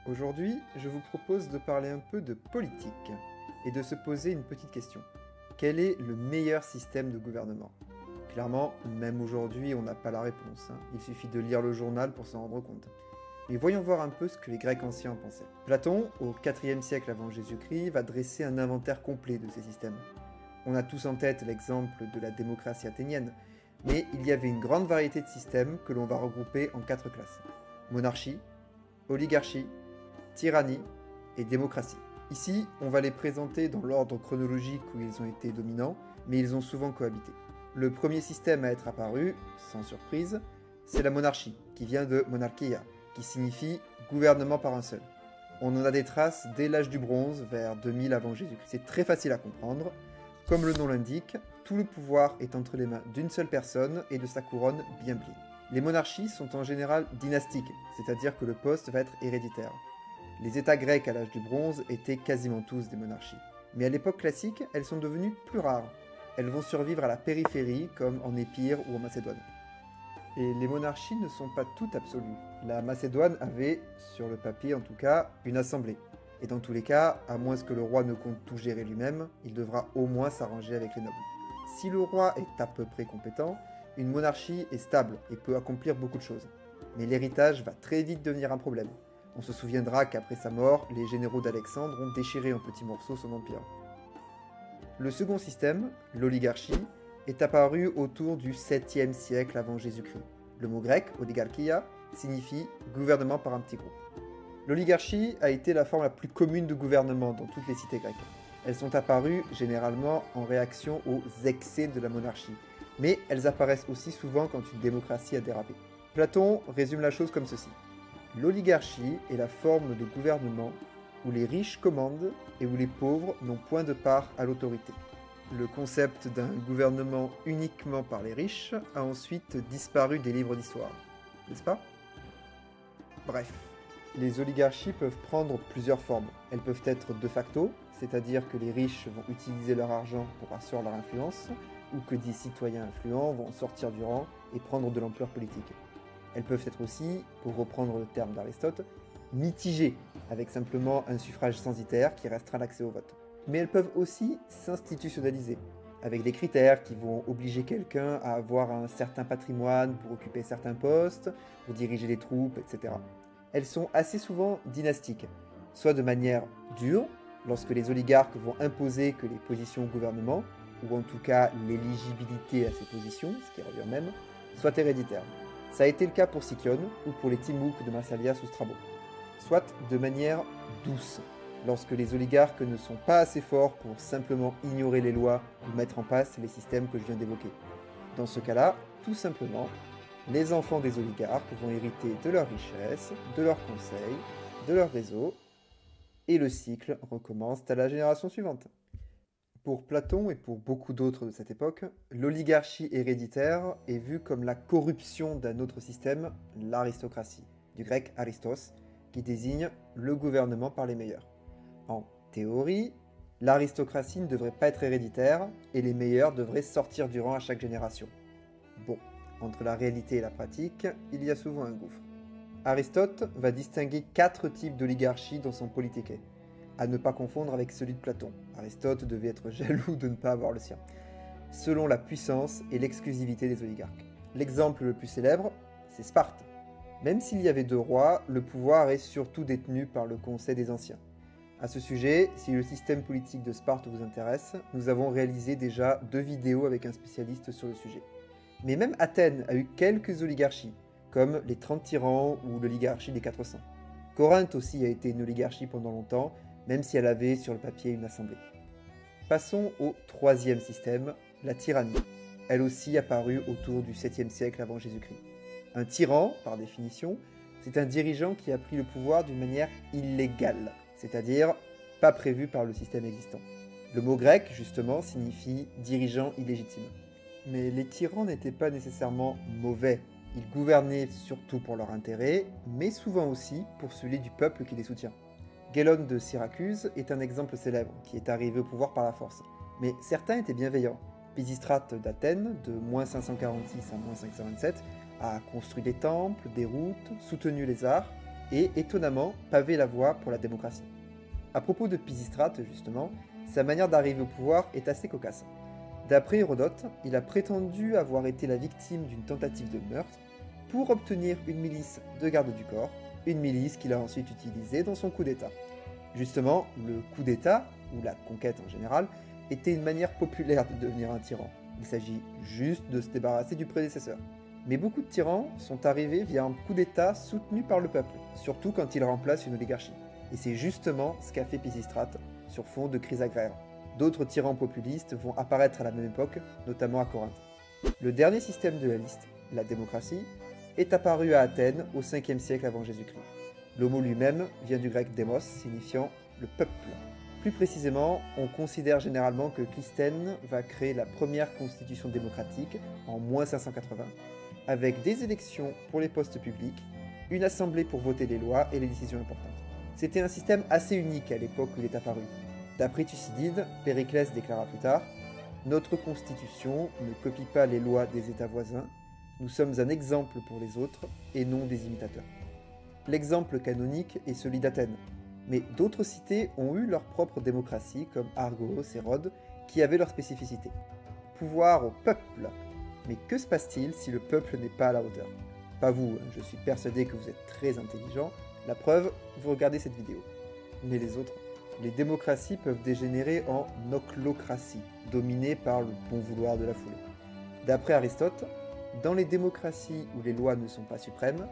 Aujourd'hui, je vous propose de parler un peu de politique et de se poser une petite question. Quel est le meilleur système de gouvernement? Clairement, même aujourd'hui, on n'a pas la réponse, hein. Il suffit de lire le journal pour s'en rendre compte. Mais voyons voir un peu ce que les Grecs anciens en pensaient. Platon, au IVe siècle avant Jésus-Christ, va dresser un inventaire complet de ces systèmes. On a tous en tête l'exemple de la démocratie athénienne, mais il y avait une grande variété de systèmes que l'on va regrouper en 4 classes. Monarchie, oligarchie, tyrannie et démocratie. Ici, on va les présenter dans l'ordre chronologique où ils ont été dominants, mais ils ont souvent cohabité. Le premier système à être apparu, sans surprise, c'est la monarchie, qui vient de monarchia, qui signifie gouvernement par un seul. On en a des traces dès l'âge du bronze, vers 2000 avant Jésus-Christ. C'est très facile à comprendre. Comme le nom l'indique, tout le pouvoir est entre les mains d'une seule personne et de sa couronne bien bliée. Les monarchies sont en général dynastiques, c'est-à-dire que le poste va être héréditaire. Les États grecs à l'âge du bronze étaient quasiment tous des monarchies. Mais à l'époque classique, elles sont devenues plus rares. Elles vont survivre à la périphérie, comme en Épire ou en Macédoine. Et les monarchies ne sont pas toutes absolues. La Macédoine avait, sur le papier en tout cas, une assemblée. Et dans tous les cas, à moins que le roi ne compte tout gérer lui-même, il devra au moins s'arranger avec les nobles. Si le roi est à peu près compétent, une monarchie est stable et peut accomplir beaucoup de choses. Mais l'héritage va très vite devenir un problème. On se souviendra qu'après sa mort, les généraux d'Alexandre ont déchiré en petits morceaux son empire. Le second système, l'oligarchie, est apparu autour du 7e siècle avant Jésus-Christ. Le mot grec, oligarchia, signifie gouvernement par un petit groupe. L'oligarchie a été la forme la plus commune de gouvernement dans toutes les cités grecques. Elles sont apparues généralement en réaction aux excès de la monarchie, mais elles apparaissent aussi souvent quand une démocratie a dérapé. Platon résume la chose comme ceci. L'oligarchie est la forme de gouvernement où les riches commandent et où les pauvres n'ont point de part à l'autorité. Le concept d'un gouvernement uniquement par les riches a ensuite disparu des livres d'histoire, n'est-ce pas? Bref, les oligarchies peuvent prendre plusieurs formes. Elles peuvent être de facto, c'est-à-dire que les riches vont utiliser leur argent pour asseoir leur influence, ou que des citoyens influents vont sortir du rang et prendre de l'ampleur politique. Elles peuvent être aussi, pour reprendre le terme d'Aristote, mitigées, avec simplement un suffrage censitaire qui restreint l'accès au vote. Mais elles peuvent aussi s'institutionnaliser, avec des critères qui vont obliger quelqu'un à avoir un certain patrimoine pour occuper certains postes, pour diriger les troupes, etc. Elles sont assez souvent dynastiques, soit de manière dure, lorsque les oligarques vont imposer que les positions au gouvernement, ou en tout cas l'éligibilité à ces positions, ce qui revient même, soit héréditaire. Ça a été le cas pour Sicyon ou pour les Timouks de Marsalias ou Strabo. Soit de manière douce, lorsque les oligarques ne sont pas assez forts pour simplement ignorer les lois ou mettre en place les systèmes que je viens d'évoquer. Dans ce cas-là, tout simplement, les enfants des oligarques vont hériter de leurs richesses, de leurs conseils, de leur réseau, et le cycle recommence à la génération suivante. Pour Platon et pour beaucoup d'autres de cette époque, l'oligarchie héréditaire est vue comme la corruption d'un autre système, l'aristocratie, du grec aristos, qui désigne le gouvernement par les meilleurs. En théorie, l'aristocratie ne devrait pas être héréditaire et les meilleurs devraient sortir du rang à chaque génération. Bon, entre la réalité et la pratique, il y a souvent un gouffre. Aristote va distinguer 4 types d'oligarchie dans son Politéké, à ne pas confondre avec celui de Platon. Aristote devait être jaloux de ne pas avoir le sien, selon la puissance et l'exclusivité des oligarques. L'exemple le plus célèbre, c'est Sparte. Même s'il y avait 2 rois, le pouvoir est surtout détenu par le Conseil des Anciens. À ce sujet, si le système politique de Sparte vous intéresse, nous avons réalisé déjà 2 vidéos avec un spécialiste sur le sujet. Mais même Athènes a eu quelques oligarchies, comme les 30 tyrans ou l'oligarchie des 400. Corinthe aussi a été une oligarchie pendant longtemps, même si elle avait sur le papier une assemblée. Passons au 3e système, la tyrannie. Elle aussi apparue autour du 7e siècle avant Jésus-Christ. Un tyran, par définition, c'est un dirigeant qui a pris le pouvoir d'une manière illégale, c'est-à-dire pas prévue par le système existant. Le mot grec, justement, signifie dirigeant illégitime. Mais les tyrans n'étaient pas nécessairement mauvais. Ils gouvernaient surtout pour leur intérêt, mais souvent aussi pour celui du peuple qui les soutient. Gélon de Syracuse est un exemple célèbre, qui est arrivé au pouvoir par la force. Mais certains étaient bienveillants. Pisistrate d'Athènes, de -546 à -527, a construit des temples, des routes, soutenu les arts, et étonnamment pavé la voie pour la démocratie. À propos de Pisistrate, justement, sa manière d'arriver au pouvoir est assez cocasse. D'après Hérodote, il a prétendu avoir été la victime d'une tentative de meurtre pour obtenir une milice de garde du corps, une milice qu'il a ensuite utilisée dans son coup d'État. Justement, le coup d'État, ou la conquête en général, était une manière populaire de devenir un tyran. Il s'agit juste de se débarrasser du prédécesseur. Mais beaucoup de tyrans sont arrivés via un coup d'État soutenu par le peuple, surtout quand ils remplacent une oligarchie. Et c'est justement ce qu'a fait Pisistrate, sur fond de crise agraire. D'autres tyrans populistes vont apparaître à la même époque, notamment à Corinthe. Le dernier système de la liste, la démocratie, est apparu à Athènes au 5e siècle avant Jésus-Christ. Le mot lui-même vient du grec démos, signifiant le peuple. Plus précisément, on considère généralement que Clisthène va créer la première constitution démocratique en -580, avec des élections pour les postes publics, une assemblée pour voter les lois et les décisions importantes. C'était un système assez unique à l'époque où il est apparu. D'après Thucydide, Périclès déclara plus tard « Notre constitution ne copie pas les lois des États voisins, nous sommes un exemple pour les autres et non des imitateurs. » L'exemple canonique est celui d'Athènes, mais d'autres cités ont eu leur propre démocratie comme Argos et Rhodes qui avaient leur spécificité. Pouvoir au peuple. Mais que se passe-t-il si le peuple n'est pas à la hauteur? Pas vous, je suis persuadé que vous êtes très intelligent, la preuve, vous regardez cette vidéo. Mais les autres? Les démocraties peuvent dégénérer en ochlocratie, dominées par le bon vouloir de la foule. D'après Aristote, dans les démocraties où les lois ne sont pas suprêmes,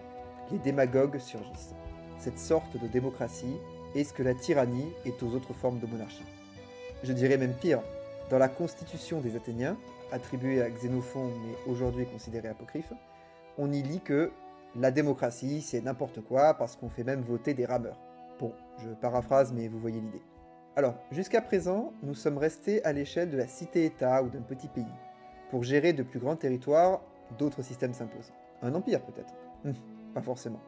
les démagogues surgissent. Cette sorte de démocratie est ce que la tyrannie est aux autres formes de monarchie. Je dirais même pire, dans la constitution des Athéniens, attribuée à Xénophon mais aujourd'hui considérée apocryphe, on y lit que la démocratie c'est n'importe quoi parce qu'on fait même voter des rameurs. Bon, je paraphrase mais vous voyez l'idée. Alors, jusqu'à présent, nous sommes restés à l'échelle de la cité-État ou d'un petit pays. Pour gérer de plus grands territoires, d'autres systèmes s'imposent. Un empire peut-être? Pas forcément.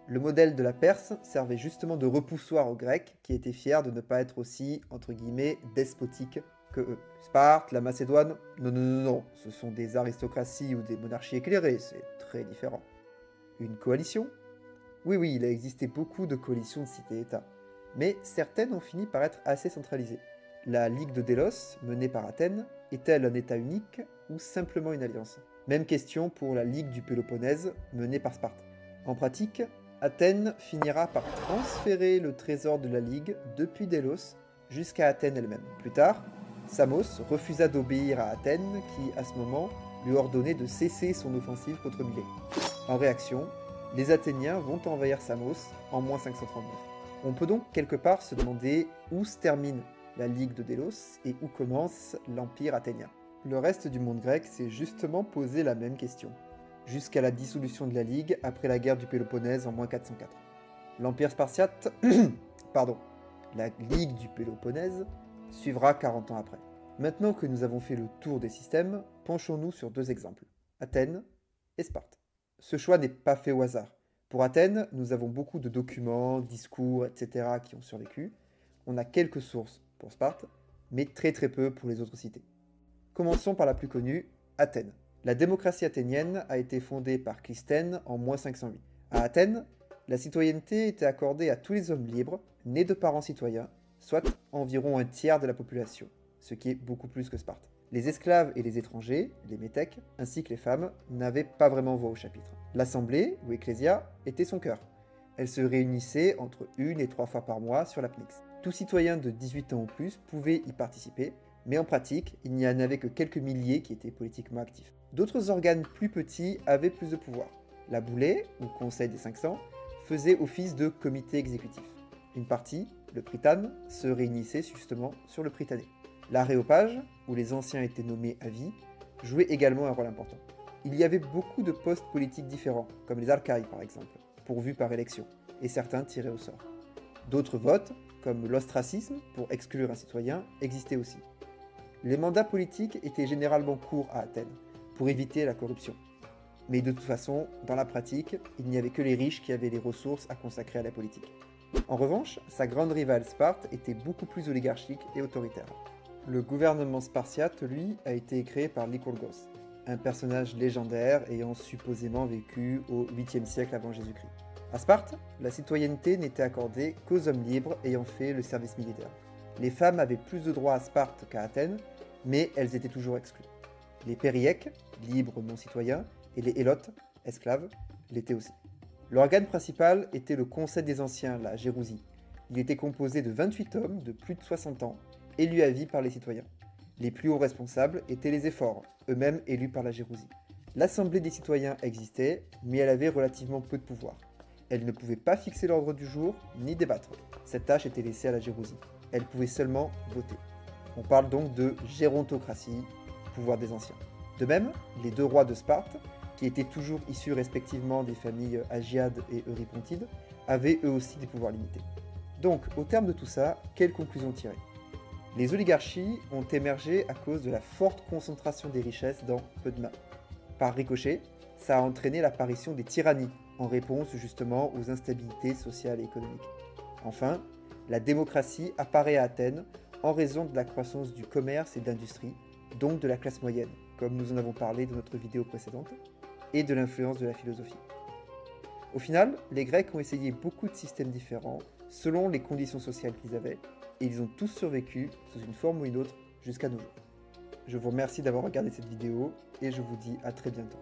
Le modèle de la Perse servait justement de repoussoir aux Grecs qui étaient fiers de ne pas être aussi, entre guillemets, despotiques que eux. Sparte, la Macédoine, non, ce sont des aristocraties ou des monarchies éclairées, c'est très différent. Une coalition? Oui, il a existé beaucoup de coalitions de cités-États, mais certaines ont fini par être assez centralisées. La Ligue de Délos, menée par Athènes, est-elle un État unique ou simplement une alliance? Même question pour la Ligue du Péloponnèse, menée par Sparte. En pratique, Athènes finira par transférer le trésor de la Ligue depuis Délos jusqu'à Athènes elle-même. Plus tard, Samos refusa d'obéir à Athènes qui, à ce moment, lui ordonnait de cesser son offensive contre Milet. En réaction, les Athéniens vont envahir Samos en -539. On peut donc quelque part se demander où se termine la Ligue de Délos et où commence l'Empire athénien. Le reste du monde grec s'est justement posé la même question, jusqu'à la dissolution de la Ligue après la guerre du Péloponnèse en -404. L'Empire spartiate, la Ligue du Péloponnèse, suivra 40 ans après. Maintenant que nous avons fait le tour des systèmes, penchons-nous sur deux exemples, Athènes et Sparte. Ce choix n'est pas fait au hasard. Pour Athènes, nous avons beaucoup de documents, discours, etc. qui ont survécu. On a quelques sources pour Sparte, mais très peu pour les autres cités. Commençons par la plus connue, Athènes. La démocratie athénienne a été fondée par Clisthène en -508. À Athènes, la citoyenneté était accordée à tous les hommes libres, nés de parents citoyens, soit environ un tiers de la population, ce qui est beaucoup plus que Sparte. Les esclaves et les étrangers, les métèques, ainsi que les femmes, n'avaient pas vraiment voix au chapitre. L'assemblée, ou ecclésia, était son cœur. Elle se réunissait entre 1 et 3 fois par mois sur la Pnyx. Tout citoyen de 18 ans ou plus pouvait y participer, mais en pratique, il n'y en avait que quelques milliers qui étaient politiquement actifs. D'autres organes plus petits avaient plus de pouvoir. La boulée, ou Conseil des 500, faisait office de comité exécutif. Une partie, le prytane, se réunissait justement sur le prytanée. L'aréopage, où les anciens étaient nommés à vie, jouait également un rôle important. Il y avait beaucoup de postes politiques différents, comme les archaïs par exemple, pourvus par élection, et certains tirés au sort. D'autres votes, comme l'ostracisme, pour exclure un citoyen, existaient aussi. Les mandats politiques étaient généralement courts à Athènes, pour éviter la corruption. Mais de toute façon, dans la pratique, il n'y avait que les riches qui avaient les ressources à consacrer à la politique. En revanche, sa grande rivale Sparte était beaucoup plus oligarchique et autoritaire. Le gouvernement spartiate, lui, a été créé par Lycurgos, un personnage légendaire ayant supposément vécu au 8e siècle avant Jésus-Christ. À Sparte, la citoyenneté n'était accordée qu'aux hommes libres ayant fait le service militaire. Les femmes avaient plus de droits à Sparte qu'à Athènes, mais elles étaient toujours exclues. Les périèques, libres non citoyens, et les hélotes, esclaves, l'étaient aussi. L'organe principal était le Conseil des Anciens, la Gérousie. Il était composé de 28 hommes de plus de 60 ans, élus à vie par les citoyens. Les plus hauts responsables étaient les éphores, eux-mêmes élus par la Gérousie. L'Assemblée des citoyens existait, mais elle avait relativement peu de pouvoir. Elle ne pouvait pas fixer l'ordre du jour, ni débattre. Cette tâche était laissée à la Gérousie. Elle pouvait seulement voter. On parle donc de gérontocratie, pouvoir des anciens. De même, les deux rois de Sparte, qui étaient toujours issus respectivement des familles Agiades et Eurypontides, avaient eux aussi des pouvoirs limités. Donc, au terme de tout ça, quelle conclusion tirer? Les oligarchies ont émergé à cause de la forte concentration des richesses dans peu de mains. Par ricochet, ça a entraîné l'apparition des tyrannies, en réponse justement aux instabilités sociales et économiques. Enfin, la démocratie apparaît à Athènes en raison de la croissance du commerce et de l'industrie, donc de la classe moyenne, comme nous en avons parlé dans notre vidéo précédente, et de l'influence de la philosophie. Au final, les Grecs ont essayé beaucoup de systèmes différents, selon les conditions sociales qu'ils avaient, et ils ont tous survécu, sous une forme ou une autre, jusqu'à nos jours. Je vous remercie d'avoir regardé cette vidéo, et je vous dis à très bientôt.